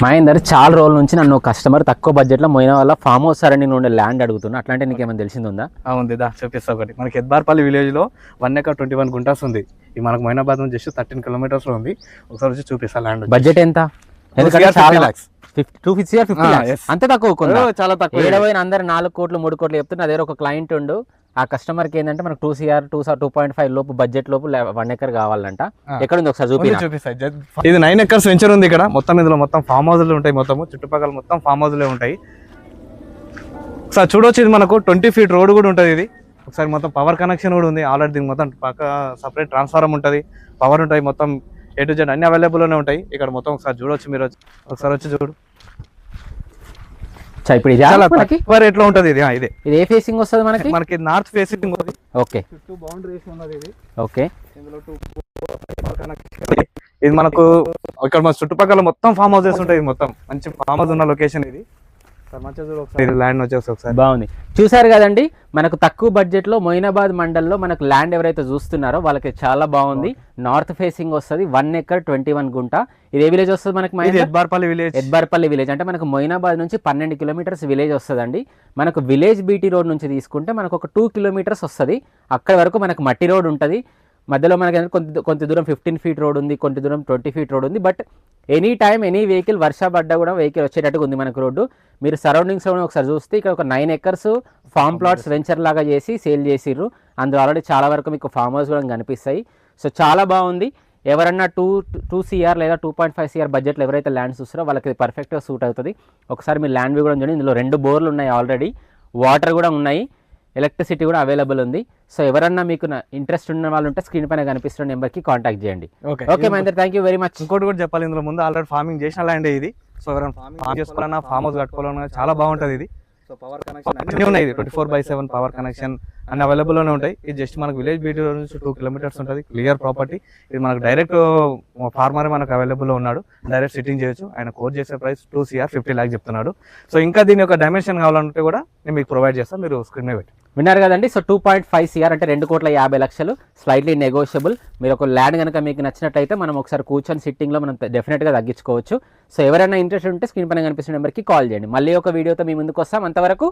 మహేందర్, చాలా రోజుల నుంచి నన్ను కస్టమర్ తక్కువ బడ్జెట్లో మోయిన వల్ల ఫామ్ హౌస్ సరైన నుండి ల్యాండ్ అడుగుతున్నా. అట్లాంటి నీకు ఏమైనా తెలిసిందా? ఉంది దా, చూపిస్తా ఒకటి. మనకి ఎద్బార్పల్లి విలేజ్లో 1 acre 21 గుంటాస్ ఉంది. ఇది మనకు మొయినాబాద్ నుంచి జస్ట్ 13 kilometers ఉంది. ఒకసారి వచ్చి చూపిస్తా ల్యాండ్. బడ్జెట్ ఎంత? 250 lakhs. 250 or 50 lakhs? అంత తక్కువ? చాలా తక్కువ. 7 అందరు 4 కోట్లు 3 కోట్లు చెప్తున్నా. అదే ఒక క్లయింట్ ఉండు, ఆ కస్టమర్కి ఏంటంటే మనకు 2 CR 2.5 లోపు బడ్జెట్ లోపు 1 acre కావాలంట. ఎక్కడ ఉంది ఒకసారి చూపిస్తా. ఇది 9 acres వెంచర్ ఉంది ఇక్కడ. మొత్తం ఇందులో మొత్తం ఫామ్ హౌస్లు ఉంటాయి. మొత్తం చుట్టుపక్కల మొత్తం ఫామ్ హౌస్లే ఉంటాయి. ఒకసారి చూడొచ్చు, ఇది మనకు 20 feet రోడ్ కూడా ఉంటుంది. ఇది ఒకసారి మొత్తం పవర్ కనెక్షన్ కూడా ఉంది ఆల్రెడీ. దీనికి మొత్తం పక్క సపరేట్ ట్రాన్స్ఫార్మర్ ఉంటుంది, పవర్ ఉంటుంది, మొత్తం A to Z అన్ని అవైలబుల్లోనే ఉంటాయి ఇక్కడ. మొత్తం ఒకసారి చూడొచ్చు, మీరు ఒకసారి వచ్చి చూడు. ఇప్పుడు ఎట్లా ఉంటుంది ఇది? ఇది ఏ ఫేసింగ్ వస్తుంది మనకి? మనకి నార్త్ ఫేసింగ్ ఉంది. ఓకే, చుట్టూ బౌండరీస్ ఉన్నది ఇది. ఓకే, ఇందులో ఇది మనకు ఇక్కడ మన చుట్టుపక్కల మొత్తం ఫామ్ హౌసెస్ ఉంటాయి. మొత్తం మంచి ఫామ్ హౌస్ ఉన్న లొకేషన్ ఇది. ల్యాండ్ వచ్చేసి ఒకసారి బాగుంది. చూసారు కదండి, మనకు తక్కువ బడ్జెట్ లో మొయినాబాద్ మండల్లో మనకు ల్యాండ్ ఎవరైతే చూస్తున్నారో వాళ్ళకి చాలా బాగుంది. నార్త్ ఫేసింగ్ వస్తుంది, 1 acre 21 గుంట. ఇది ఏ విలేజ్ వస్తుంది మనకి? ఎద్బార్పల్లి విలేజ్. ఎద్బార్పల్లి విలేజ్ అంటే మనకు మొయినాబాద్ నుంచి 12 kilometers విలేజ్ వస్తుందండి. మనకు విలేజ్ బీటీ రోడ్ నుంచి తీసుకుంటే మనకు ఒక 2 kilometers వస్తుంది. అక్కడ వరకు మనకు మట్టి రోడ్ ఉంటుంది. మధ్యలో మనకి కొంత దూరం 15 feet రోడ్ ఉంది, కొంత దూరం 20 feet రోడ్ ఉంది. But any time any vehicle వర్ష పడ్డా కూడా వెహికల్ వచ్చేటట్టుగా ఉంది మనకు రోడ్డు. మీరు సరౌండింగ్స్లో ఒకసారి చూస్తే ఇక్కడ ఒక 9 acres ఫామ్ ప్లాట్స్ వెంచర్ లాగా చేసి సేల్ చేసిర్రు. అందులో ఆల్రెడీ చాలా వరకు మీకు ఫామ్ హౌస్ కూడా కనిపిస్తాయి. సో చాలా బాగుంది. ఎవరన్నా 2 CR లేదా 2.5 CR బడ్జెట్లో ఎవరైతే ల్యాండ్ చూస్తారో వాళ్ళకి ఇది పర్ఫెక్ట్గా సూట్ అవుతుంది. ఒకసారి మీరు ల్యాండ్ వ్యూ కూడా చూడండి. ఇందులో 2 బోర్లు ఉన్నాయి ఆల్రెడీ, వాటర్ కూడా ఉన్నాయి, ఎలక్ట్రిసిటీ కూడా అవైలబుల్ ఉంది. సో ఎవరన్నా మీకు ఇంట్రెస్ట్ ఉన్న వాళ్ళు ఉంటే స్క్రీన్ పైన కనిపిస్తున్న నెంబర్కి కాంటాక్ట్ చేయండి. Okay Mahender, thank you very much. ఇంకోటి కూడా చెప్పాలి, ఇందులో ముందు ఆల్రెడీ ఫార్మింగ్ చేసిన ల్యాండ్ ఇది. సో ఎవరైనా ఫార్మింగ్ చేసుకోవాలన్నా, ఫామ్ హౌస్ కట్టుకోవాలన్నా చాలా బాగుంటుంది ఇది. సో పవర్ కనెక్షన్ అన్నీ ఉన్నాయి. 24/7 పవర్ కనెక్షన్ అన్ని అవైలబుల్లోనే ఉంటాయి. ఇది జస్ట్ మనకు విలేజ్ బీటీ నుంచి 2 kilometers ఉంటుంది. Clear property. ఇది మనకు డైరెక్ట్ ఫార్మర్ మనకు అవైలబుల్లో ఉన్నాడు, డైరెక్ట్ సిట్టింగ్ చేయొచ్చు. ఆయన కోట్ చేసే ప్రైస్ 2 CR 50 lakhs చెప్తున్నాడు. సో ఇంకా దీని యొక్క డైమెన్షన్ కావాలంటే కూడా నేను మీకు ప్రొవైడ్ చేస్తాను, మీరు స్క్రీన్ మీద పెట్టి. విన్నారు కదండి. సో 2.5 CR అంటే 2,50,00,000, స్లైట్లీ నెగోషియబుల్. మీరు ఒక ల్యాండ్ కనుక మీకు నచ్చినట్టయితే మనం ఒకసారి కూర్చొని సిట్టింగ్లో మనం డెఫినెట్గా తగ్గించుకోవచ్చు. సో ఎవరైనా ఇంట్రెస్ట్ ఉంటే స్క్రీన్ పైన కనిపిస్తున్న నెంబర్కి కాల్ చేయండి. మళ్ళీ ఒక వీడియోతో మీ ముందుకు వస్తాం. అంతవరకు